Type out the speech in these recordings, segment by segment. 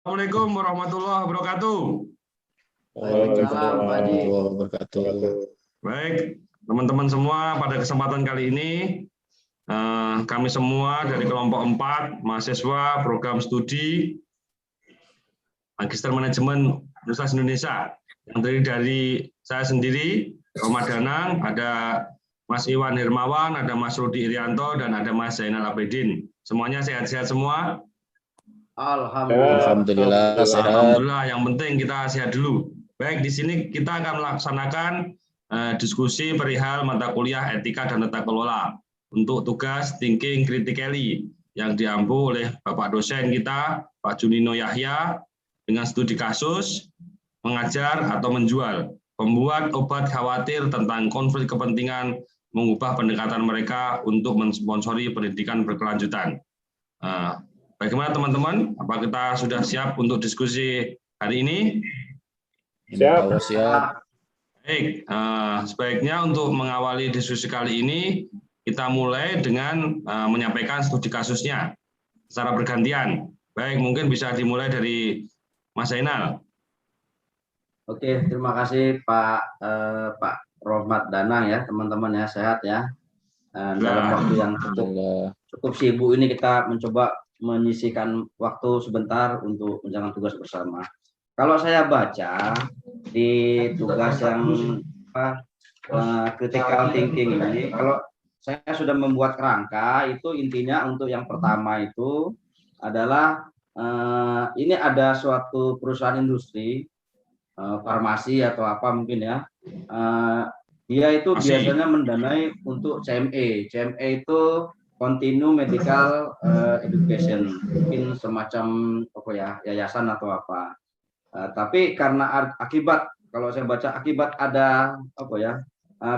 Assalamualaikum warahmatullahi wabarakatuh. Waalaikumsalam, Pak Haji. warahmatullahi wabarakatuh. Baik, teman-teman semua, pada kesempatan kali ini kami semua dari kelompok 4 mahasiswa program studi Magister Manajemen Universitas Indonesia yang terdiri dari saya sendiri, Roma Danang, ada Mas Iwan Hermawan, ada Mas Rudi Irianto, dan ada Mas Zainal Abidin. Semuanya sehat-sehat semua? Alhamdulillah. Sehat. Alhamdulillah, yang penting kita sehat dulu. Baik, di sini kita akan melaksanakan diskusi perihal mata kuliah etika dan tata kelola untuk tugas thinking critically yang diampu oleh Bapak dosen kita, Pak Junino Yahya, dengan studi kasus mengajar atau menjual, pembuat obat khawatir tentang konflik kepentingan, mengubah pendekatan mereka untuk mensponsori pendidikan berkelanjutan. Bagaimana teman-teman? Apa kita sudah siap untuk diskusi hari ini? Siap. Baik, sebaiknya untuk mengawali diskusi kali ini, kita mulai dengan menyampaikan studi kasusnya secara bergantian. Baik, mungkin bisa dimulai dari Mas Zainal. Oke, terima kasih Pak Rohmat Danang ya, teman-teman ya, sehat ya. Dalam waktu yang cukup sibuk ini kita mencoba menyisihkan waktu sebentar untuk menjalankan tugas bersama. Kalau saya baca di tugas yang critical thinking ini, kalau saya sudah membuat kerangka, itu intinya untuk yang pertama itu adalah ini ada suatu perusahaan industri, farmasi atau apa mungkin ya, dia itu biasanya mendanai untuk CME. CME itu Continue Medical Education, mungkin semacam apa ya, yayasan atau apa. Tapi karena akibat, kalau saya baca akibat ada apa ya,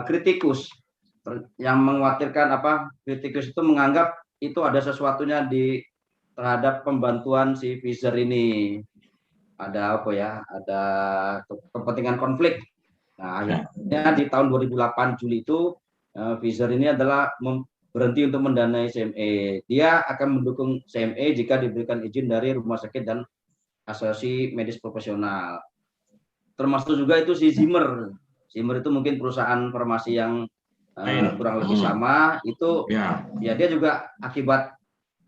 kritikus yang mengkhawatirkan kritikus itu menganggap itu ada sesuatunya terhadap pembantuan si Pfizer ini, ada apa ya, ada kepentingan konflik. Nah, akhirnya di tahun 2008 Juli itu Pfizer ini adalah berhenti untuk mendanai CME. Dia akan mendukung CME jika diberikan izin dari rumah sakit dan asosiasi medis profesional. Termasuk juga itu si Zimmer. Zimmer itu mungkin perusahaan farmasi yang kurang lebih sama. Itu ya dia juga akibat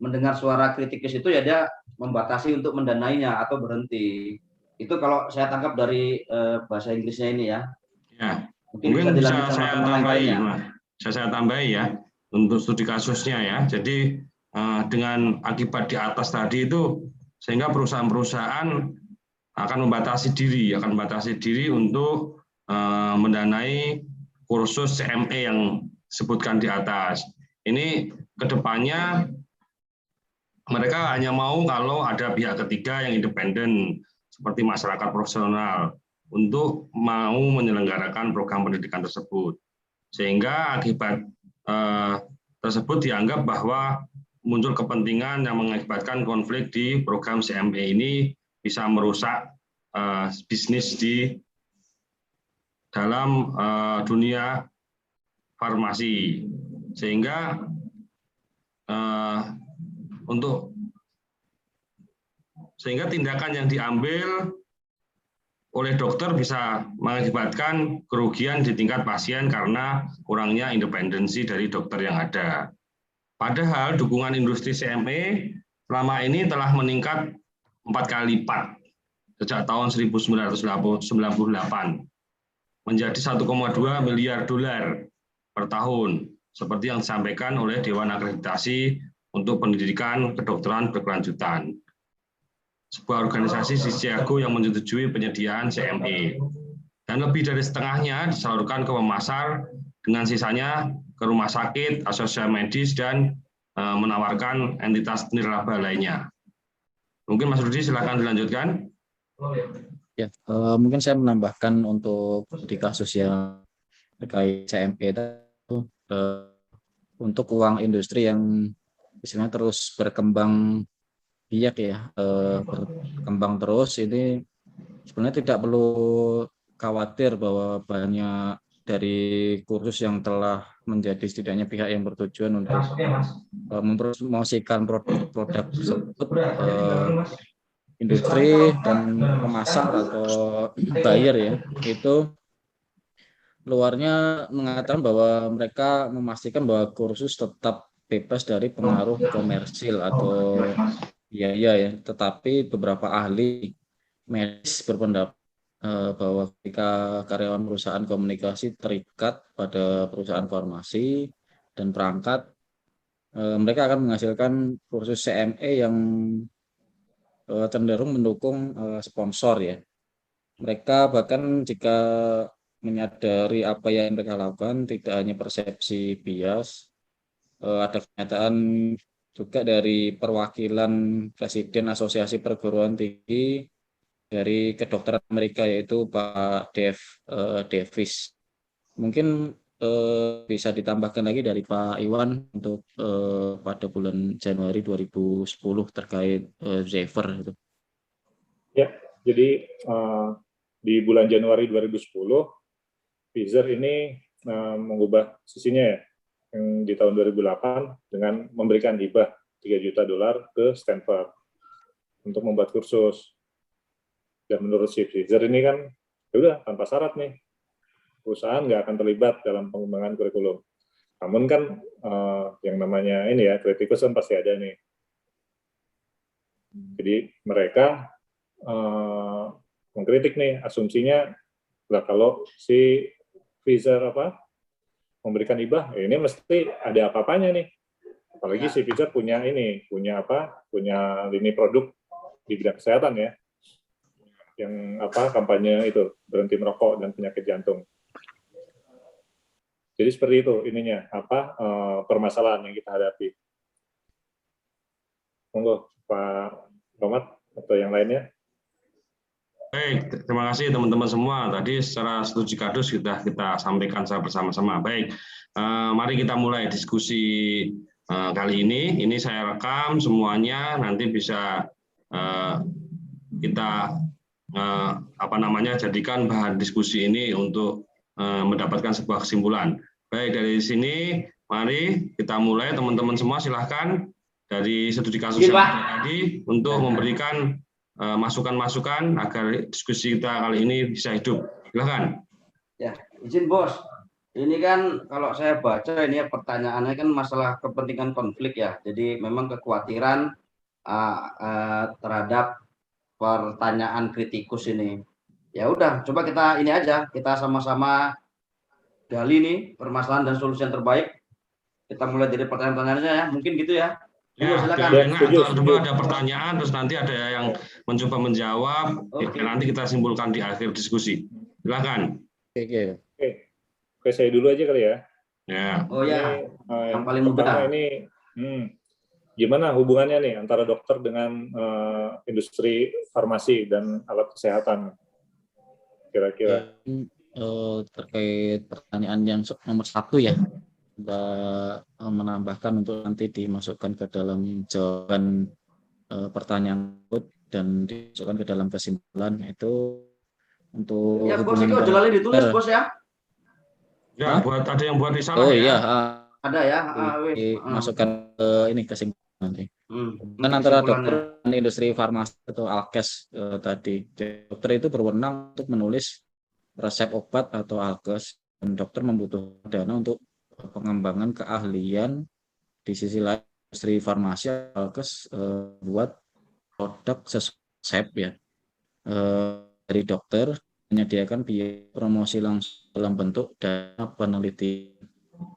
mendengar suara kritikus itu ya dia membatasi untuk mendanainya atau berhenti. Itu kalau saya tangkap dari bahasa Inggrisnya ini ya. Mungkin bisa saya tambahi ya untuk studi kasusnya ya. Jadi dengan akibat di atas tadi itu sehingga perusahaan-perusahaan akan membatasi diri untuk mendanai kursus CME yang disebutkan di atas. Ini kedepannya mereka hanya mau kalau ada pihak ketiga yang independen seperti masyarakat profesional untuk mau menyelenggarakan program pendidikan tersebut. Sehingga akibat tersebut dianggap bahwa muncul kepentingan yang mengakibatkan konflik di program CME ini bisa merusak bisnis di dalam dunia farmasi. Sehingga sehingga tindakan yang diambil oleh dokter bisa mengakibatkan kerugian di tingkat pasien karena kurangnya independensi dari dokter yang ada. Padahal dukungan industri CME selama ini telah meningkat 4 kali lipat sejak tahun 1998 menjadi 1,2 miliar dolar per tahun, seperti yang disampaikan oleh Dewan Akreditasi untuk Pendidikan Kedokteran Berkelanjutan, sebuah organisasi di Chicago yang menyetujui penyediaan CME. Dan lebih dari setengahnya disalurkan ke pemasar, dengan sisanya ke rumah sakit, asosiasi medis, dan menawarkan entitas nirlaba lainnya. Mungkin Mas Rudi silakan dilanjutkan. Ya, mungkin saya menambahkan untuk di kasus yang terkait CME itu untuk uang industri yang istilahnya terus berkembang biak ya, berkembang terus, ini sebenarnya tidak perlu khawatir bahwa banyak dari kursus yang telah menjadi setidaknya pihak yang bertujuan untuk mempromosikan produk tersebut industri dan pemasar atau buyer ya, itu luarnya mengatakan bahwa mereka memastikan bahwa kursus tetap bebas dari pengaruh komersil atau biaya ya, tetapi beberapa ahli medis berpendapat bahwa ketika karyawan perusahaan komunikasi terikat pada perusahaan farmasi dan perangkat, mereka akan menghasilkan kursus CME yang cenderung mendukung sponsor ya. Mereka bahkan jika menyadari apa yang mereka lakukan tidak hanya persepsi bias, ada kenyataan juga dari perwakilan Presiden Asosiasi Perguruan Tinggi dari kedokteran Amerika, yaitu Pak Davis. Mungkin bisa ditambahkan lagi dari Pak Iwan untuk pada bulan Januari 2010 terkait Zephyr itu. Ya, jadi di bulan Januari 2010 Pfizer ini mengubah sisinya ya, yang di tahun 2008 dengan memberikan hibah $3 juta ke Stanford untuk membuat kursus. Dan menurut si Pfizer ini kan, ya udah tanpa syarat nih, perusahaan nggak akan terlibat dalam pengembangan kurikulum. Namun kan yang namanya ini ya, kritikus kan pasti ada nih. Jadi mereka mengkritik nih, asumsinya lah kalau si Pfizer memberikan hibah, ini mesti ada apa-apanya nih. Apalagi si Pfizer punya lini produk di bidang kesehatan ya, yang kampanye itu berhenti merokok dan penyakit jantung. Jadi seperti itu ininya permasalahan yang kita hadapi. Monggo Pak Romat atau yang lainnya. Baik, terima kasih teman-teman semua. Tadi secara studi kasus kita sampaikan secara bersama-sama. Baik, mari kita mulai diskusi kali ini. Ini saya rekam semuanya, nanti bisa kita jadikan bahan diskusi ini untuk mendapatkan sebuah kesimpulan. Baik, dari sini mari kita mulai, teman-teman semua silahkan dari studi kasus yang tadi untuk memberikan masukan-masukan agar diskusi kita kali ini bisa hidup. Silakan. Ya, izin Bos. Ini kan kalau saya baca ini ya, pertanyaannya kan masalah kepentingan konflik ya. Jadi memang kekhawatiran terhadap pertanyaan kritikus ini. Ya udah, coba kita ini aja, kita sama-sama gali nih permasalahan dan solusi yang terbaik. Kita mulai dari pertanyaan-pertanyaannya ya, mungkin gitu ya. Ya, silakan. ada pertanyaan, terus nanti ada yang mencoba menjawab, nanti kita simpulkan di akhir diskusi. Silakan. Oke, saya dulu aja kali ya. Ya. Oh ya, yang paling mudah. Ini, gimana hubungannya nih antara dokter dengan industri farmasi dan alat kesehatan? Kira-kira. Terkait pertanyaan yang nomor 1 ya. Menambahkan untuk nanti dimasukkan ke dalam jawaban pertanyaan dan dimasukkan ke dalam kesimpulan itu untuk ya Bos, itu jelasnya ditulis Bos ya. Ya, ada yang buat risalah ya. Ada ya. Masukkan ke ini kesimpulan nanti. Dan antara dokter dan industri farmasi atau alkes tadi, dokter itu berwenang untuk menulis resep obat atau alkes, dan dokter membutuhkan dana untuk pengembangan keahlian. Di sisi lain industri farmasi alkes buat produk sesuai resep ya, dari dokter menyediakan biaya promosi langsung dalam bentuk dana penelitian,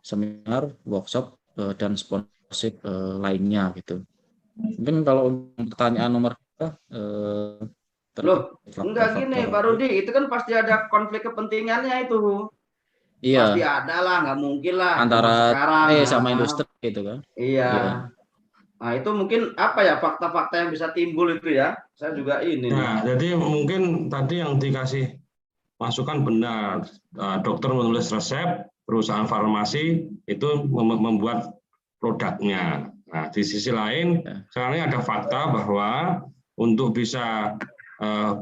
seminar, workshop dan sponsorship lainnya gitu. Mungkin kalau pertanyaan nomor enggak gini Pak Rudi, itu kan pasti ada konflik kepentingannya itu. Iya. Pasti ada lah, nggak mungkin lah. Antara sama industri gitu kan. Iya. Nah itu mungkin fakta-fakta yang bisa timbul itu ya. Saya juga ini. Nah, jadi mungkin tadi yang dikasih masukan benar. Dokter menulis resep, perusahaan farmasi itu membuat produknya. Nah, di sisi lain, sekarang ada fakta bahwa untuk bisa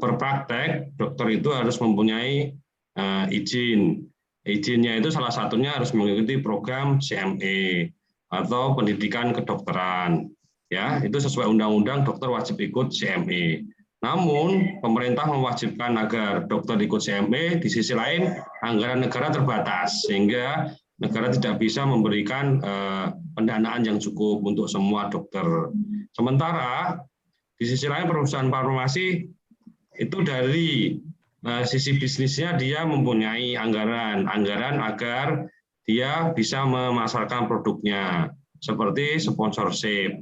berpraktek, dokter itu harus mempunyai izin. Izinnya itu salah satunya harus mengikuti program CME atau pendidikan kedokteran. Ya, itu sesuai undang-undang dokter wajib ikut CME. Namun, pemerintah mewajibkan agar dokter ikut CME, di sisi lain anggaran negara terbatas, sehingga negara tidak bisa memberikan pendanaan yang cukup untuk semua dokter. Sementara, di sisi lain perusahaan farmasi itu dari sisi bisnisnya dia mempunyai anggaran agar dia bisa memasarkan produknya, seperti sponsorship,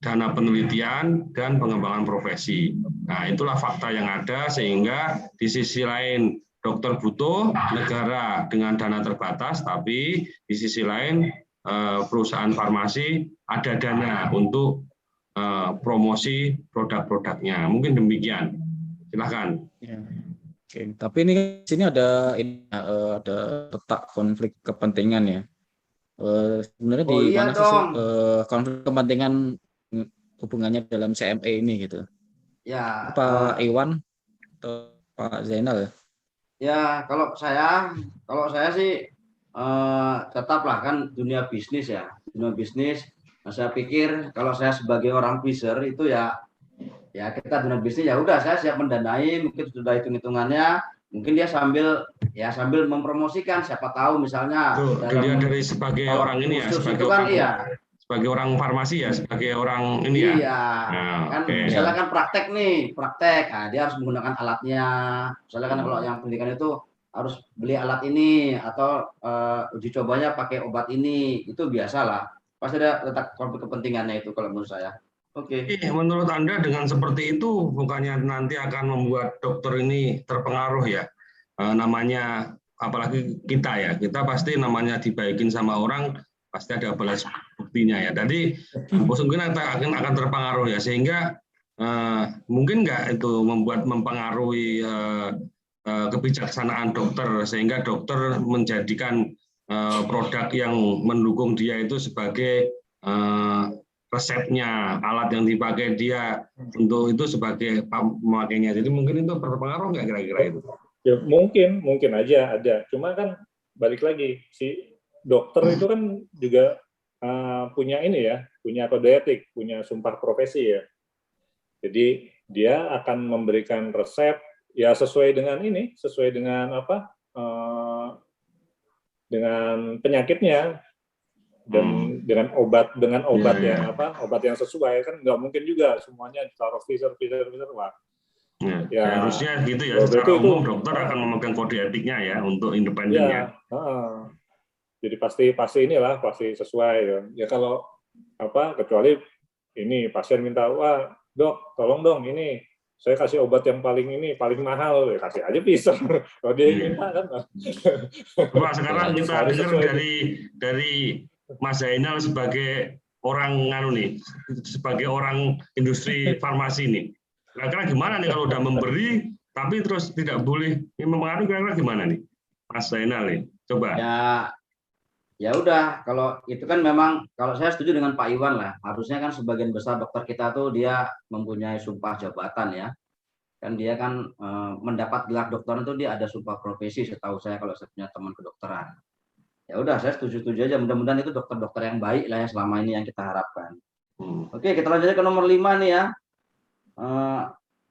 dana penelitian, dan pengembangan profesi. Nah, itulah fakta yang ada, sehingga di sisi lain dokter butuh, negara dengan dana terbatas, tapi di sisi lain perusahaan farmasi ada dana untuk promosi produk-produknya. Mungkin demikian. Silahkan. Ya. Oke, tapi ini sini ada letak konflik kepentingan ya. Sebenarnya di iya mana sih dong. konflik kepentingan hubungannya dalam CME ini gitu? Ya, Pak Iwan atau Pak Zainal? ya kalau saya sih tetaplah kan dunia bisnis ya, dunia bisnis. Nah, saya pikir kalau saya sebagai orang Pfizer itu ya kita dunia bisnis ya udah saya siap mendanai, mungkin sudah hitung-hitungannya, mungkin dia sambil mempromosikan, siapa tahu misalnya Dilihat dari sebagai orang ini ya, sebagai itu kan orang, iya. Sebagai orang farmasi ya, sebagai orang ini ya. Iya, Nah, kan misalnya kan praktek, nah, dia harus menggunakan alatnya. Misalnya kan kalau yang pendidikan itu harus beli alat ini atau uji cobanya pakai obat ini, itu biasalah. Pasti ada letak konflik kepentingannya itu kalau menurut saya. Oke. Menurut Anda dengan seperti itu bukannya nanti akan membuat dokter ini terpengaruh ya? Namanya apalagi kita pasti namanya dibaikin sama orang pasti ada balas buktinya ya. Jadi mungkin akan terpengaruh ya, sehingga mungkin nggak itu mempengaruhi kebijaksanaan dokter, sehingga dokter menjadikan produk yang mendukung dia itu sebagai resepnya, alat yang dipakai dia untuk itu sebagai pemakainya. Jadi mungkin itu berpengaruh nggak kira-kira itu? Ya mungkin aja ada. Cuma kan balik lagi si dokter itu kan juga punya ini ya, punya kode etik, punya sumpah profesi ya. Jadi dia akan memberikan resep ya sesuai dengan apa, dengan penyakitnya dan dengan obat yang apa, obat yang sesuai. Kan nggak mungkin juga semuanya ditaruh Pfizer wah. Ya, harusnya gitu ya, secara umum dokter akan memegang kode etiknya ya untuk independennya. Jadi pasti sesuai ya. Kalau apa, kecuali ini pasien minta, wah dok tolong dong ini saya kasih obat yang paling mahal, ya kasih aja Pfizer. Kalau dia minta kan. Coba sekarang kita dengar dari Mas Zainal sebagai orang sebagai orang industri farmasi nih. Kira-kira gimana nih kalau udah memberi tapi terus tidak boleh mempengaruhi, kira-kira gimana nih Mas Zainal nih? Coba. Ya udah, kalau itu kan memang kalau saya setuju dengan Pak Iwan lah, harusnya kan sebagian besar dokter kita tuh dia mempunyai sumpah jabatan ya. Kan dia kan mendapat gelar dokter itu dia ada sumpah profesi, setahu saya kalau saya punya teman kedokteran. Ya udah, saya setuju aja, mudah-mudahan itu dokter-dokter yang baik lah ya selama ini yang kita harapkan. Oke, kita lanjut ke nomor 5 nih ya.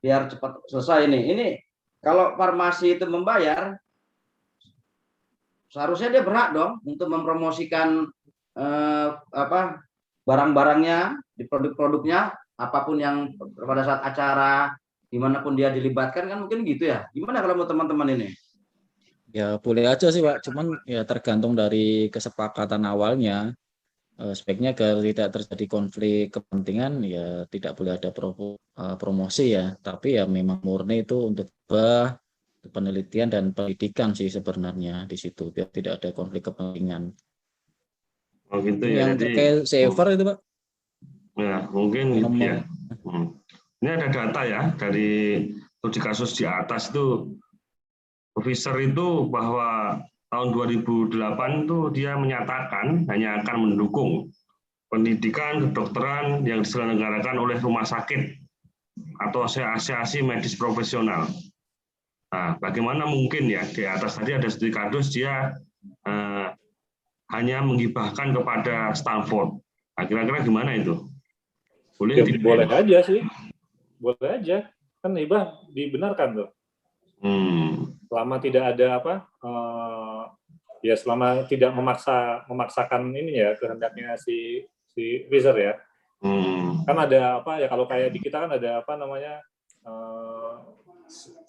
Biar cepat selesai ini. Ini kalau farmasi itu membayar, seharusnya dia berhak dong untuk mempromosikan barang-barangnya, di produk-produknya, apapun yang pada saat acara dimanapun dia dilibatkan, kan mungkin gitu ya. Gimana kalau mau teman-teman ini? Ya boleh aja sih Pak, cuman ya tergantung dari kesepakatan awalnya. Sebaiknya agar tidak terjadi konflik kepentingan ya tidak boleh ada promosi ya, tapi ya memang murni itu untuk penelitian dan pendidikan sih sebenarnya di situ, biar tidak ada konflik kepentingan. Oh gitu ya. Yang terkait saver itu Pak? Ya mungkin gitu ya. Ini ada data ya dari studi kasus di atas itu, Pfizer itu bahwa tahun 2008 itu dia menyatakan hanya akan mendukung pendidikan kedokteran yang diselenggarakan oleh rumah sakit atau asosiasi medis profesional. Nah, bagaimana mungkin ya di atas tadi ada studi kasus dia hanya menghibahkan kepada Stanford. Nah, kira-kira gimana itu? Boleh aja sih, boleh aja. kan hibah dibenarkan tuh. Selama tidak ada ya selama tidak memaksakan ini ya kehendaknya si Pfizer ya. Kan ada ya kalau kayak di kita kan ada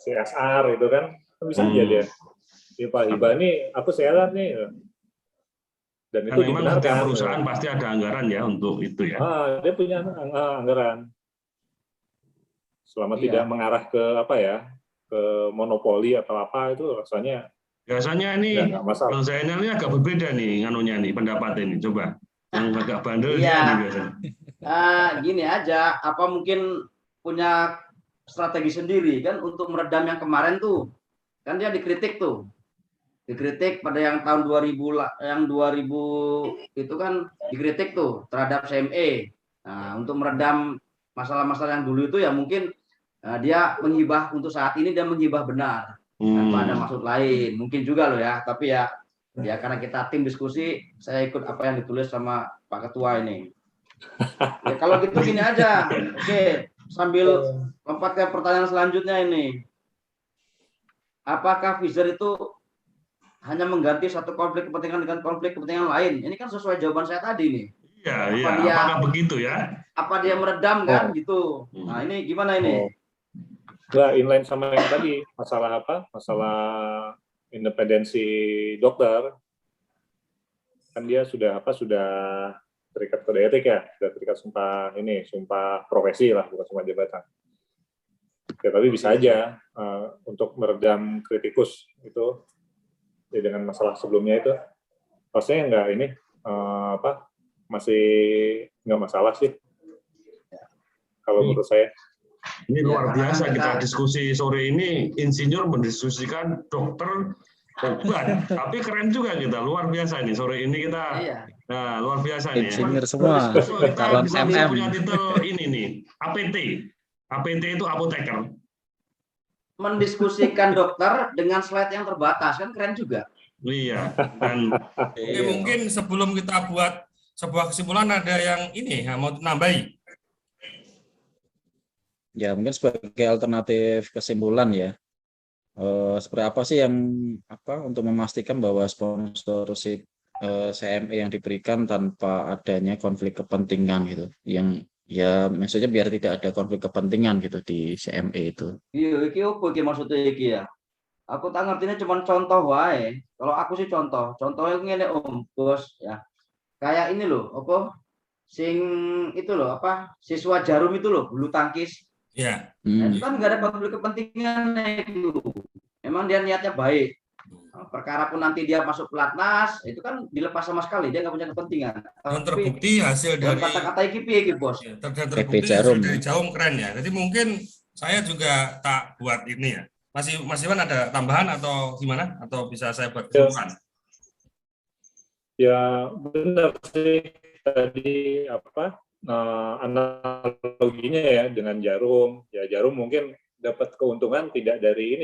CSR itu kan bisa aja dia. Hibah ini aku sehat nih. Dan itu memang setiap dibenarkan. perusahaan pasti ada anggaran ya untuk itu ya. Dia punya anggaran. Selama tidak mengarah ke ke monopoli atau apa itu rasanya. Biasanya ini kalau saya ini agak berbeda nih nganunya nih pendapat ini. Coba yang agak bandel dia nih biasanya. Gini aja, apa mungkin punya strategi sendiri kan untuk meredam yang kemarin tuh. Kan dia dikritik pada yang tahun 2000 itu kan dikritik tuh terhadap CME. Nah, untuk meredam masalah-masalah yang dulu itu ya mungkin dia menghibah untuk saat ini, dia menghibah benar tanpa ada maksud lain, mungkin juga loh ya. Tapi ya karena kita tim diskusi, saya ikut apa yang ditulis sama Pak Ketua ini. Ya, kalau gitu gini aja, oke, sambil lompat ke pertanyaan selanjutnya ini, apakah Pfizer itu hanya mengganti satu konflik kepentingan dengan konflik kepentingan lain? Ini kan sesuai jawaban saya tadi nih. Iya, apakah begitu ya? Apa dia meredam kan gitu? Nah ini gimana ini? Inline sama yang tadi, masalah masalah independensi dokter, kan dia sudah terikat kode etik ya, sudah terikat sumpah profesi lah, bukan sumpah jabatan. Ya, tapi bisa aja untuk meredam kritikus itu ya, dengan masalah sebelumnya itu, rasanya nggak masih nggak masalah sih, kalau menurut saya. Ini luar biasa kita diskusi sore ini, insinyur mendiskusikan dokter obat, tapi keren juga kita, luar biasa nih sore ini kita. Nah, luar biasa nih. Insinyur semua. Kita bisa punya titel ini nih, APT. APT itu apoteker. Mendiskusikan dokter dengan slide yang terbatas kan keren juga. Iya. Dan mungkin sebelum kita buat sebuah kesimpulan ada yang ini mau nambahi. Ya, mungkin sebagai alternatif kesimpulan ya. Seperti apa sih yang untuk memastikan bahwa sponsorship CME yang diberikan tanpa adanya konflik kepentingan gitu. Yang ya maksudnya biar tidak ada konflik kepentingan gitu di CME itu. Iya, iki maksudnya iki ya. Aku tak ngertinya cuma contoh wae. Kalau aku sih contohnya ngene Bos ya. Kayak ini loh, siswa Jarum itu loh, bulu tangkis. Ya. Itu kan nggak ada konflik kepentingan itu. Memang dia niatnya baik. Perkara pun nanti dia masuk pelatnas, itu kan dilepas sama sekali, dia nggak punya kepentingan. Dan terbukti hasil dari kata-kata iki Bos. Ya, terbukti hasil dari Jarum keren ya. Jadi mungkin saya juga tak buat ini ya. Mas Iwan ada tambahan atau gimana? Atau bisa saya buat kesimpulan? Ya benar sih tadi analoginya ya dengan Jarum. Ya Jarum mungkin dapat keuntungan tidak dari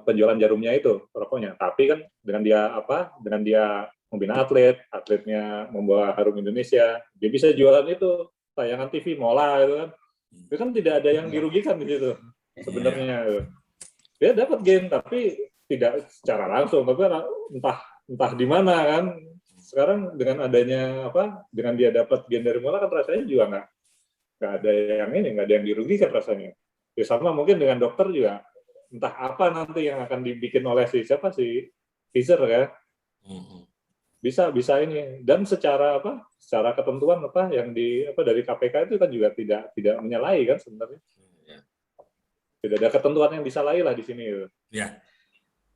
penjualan jarumnya itu rokoknya, tapi kan dengan dia membina atletnya membawa harum Indonesia, dia bisa jualan itu tayangan TV Mola itu kan tidak ada yang dirugikan di situ sebenarnya. Dia dapat gain tapi tidak secara langsung, tapi entah di mana kan. Sekarang dengan adanya dengan dia dapat gain dari Mola kan rasanya juga nggak ada yang dirugikan rasanya. Ya sama mungkin dengan dokter juga, entah apa nanti yang akan dibikin oleh si Pfizer ya. Bisa ini, dan secara ketentuan yang dari KPK itu kan juga tidak menyalahi kan sebenarnya. Tidak ada ketentuan yang disalahi lah di sini. Ya.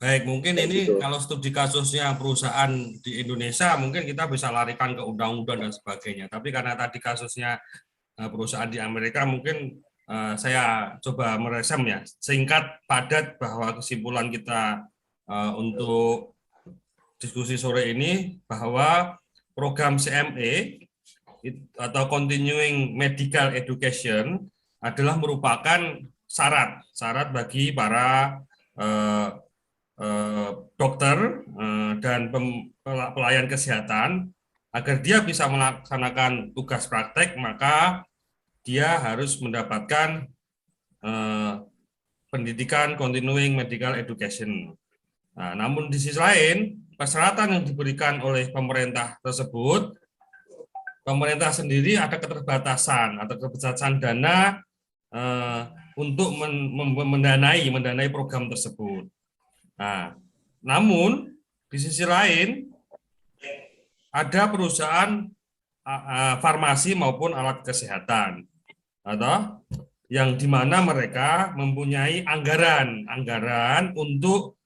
Baik, mungkin ini kalau studi kasusnya perusahaan di Indonesia mungkin kita bisa larikan ke undang-undang dan sebagainya. Tapi karena tadi kasusnya perusahaan di Amerika, mungkin saya coba meresum ya, singkat, padat, bahwa kesimpulan kita untuk diskusi sore ini bahwa program CME atau Continuing Medical Education adalah merupakan syarat bagi para dokter dan pelayan kesehatan agar dia bisa melaksanakan tugas praktek, maka dia harus mendapatkan pendidikan continuing medical education. Nah, namun di sisi lain, persyaratan yang diberikan oleh pemerintah tersebut, pemerintah sendiri ada keterbatasan atau keterbatasan dana untuk mendanai program tersebut. Nah, namun di sisi lain ada perusahaan farmasi maupun alat kesehatan atau yang di mana mereka mempunyai anggaran untuk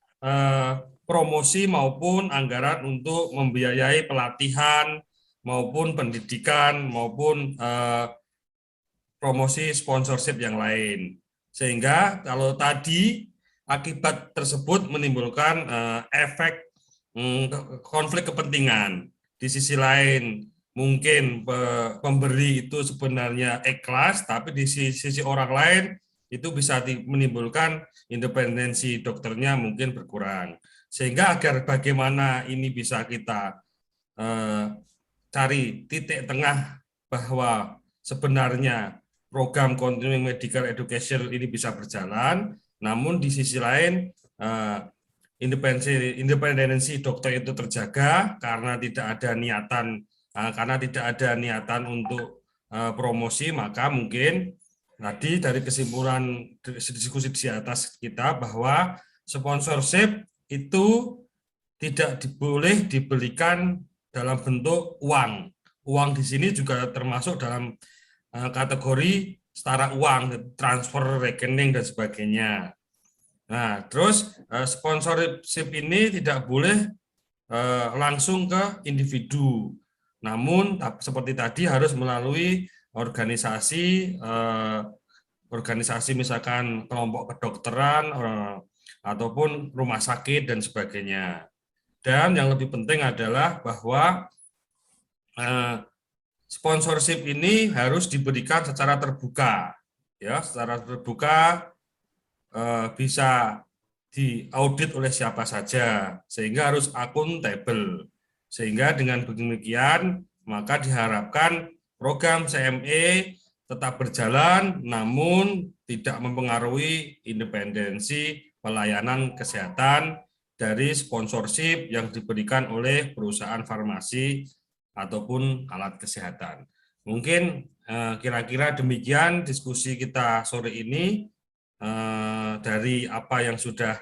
promosi maupun anggaran untuk membiayai pelatihan maupun pendidikan maupun promosi sponsorship yang lain. Sehingga kalau tadi akibat tersebut menimbulkan efek konflik kepentingan. Di sisi lain mungkin pemberi itu sebenarnya ikhlas, tapi di sisi orang lain itu bisa menimbulkan independensi dokternya mungkin berkurang. Sehingga agar bagaimana ini bisa kita cari titik tengah bahwa sebenarnya program continuing medical education ini bisa berjalan, namun di sisi lain independensi dokter itu terjaga karena tidak ada niatan untuk promosi, maka mungkin tadi dari kesimpulan diskusi di atas kita bahwa sponsorship itu tidak boleh diberikan dalam bentuk uang. Uang di sini juga termasuk dalam kategori setara uang, transfer rekening dan sebagainya. Nah, terus sponsorship ini tidak boleh langsung ke individu, namun seperti tadi harus melalui organisasi misalkan kelompok kedokteran ataupun rumah sakit dan sebagainya. Dan yang lebih penting adalah bahwa sponsorship ini harus diberikan secara terbuka, ya, secara terbuka. Bisa diaudit oleh siapa saja, sehingga harus akuntabel. Sehingga dengan demikian, maka diharapkan program CME tetap berjalan, namun tidak mempengaruhi independensi pelayanan kesehatan dari sponsorship yang diberikan oleh perusahaan farmasi ataupun alat kesehatan. Mungkin kira-kira demikian diskusi kita sore ini. Dari apa yang sudah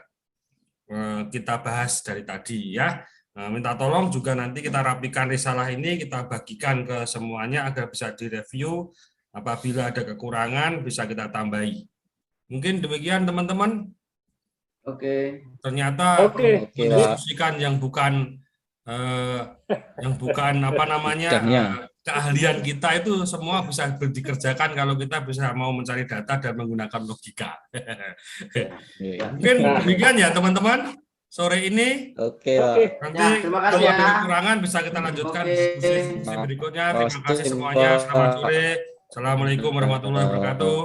kita bahas dari tadi, ya. Minta tolong juga nanti kita rapikan risalah ini, kita bagikan ke semuanya agar bisa direview. Apabila ada kekurangan bisa kita tambahi. Mungkin demikian teman-teman. Oke. Ternyata mendiskusikan yang bukan apa namanya keahlian kita itu semua bisa dikerjakan kalau kita bisa mau mencari data dan menggunakan logika. Mungkin demikian ya teman-teman sore ini. Oke. Nanti terima kasih kalau ya. ada kekurangan bisa kita lanjutkan diskusi berikutnya. Terima kasih semuanya. Selamat sore. Assalamualaikum warahmatullahi wabarakatuh.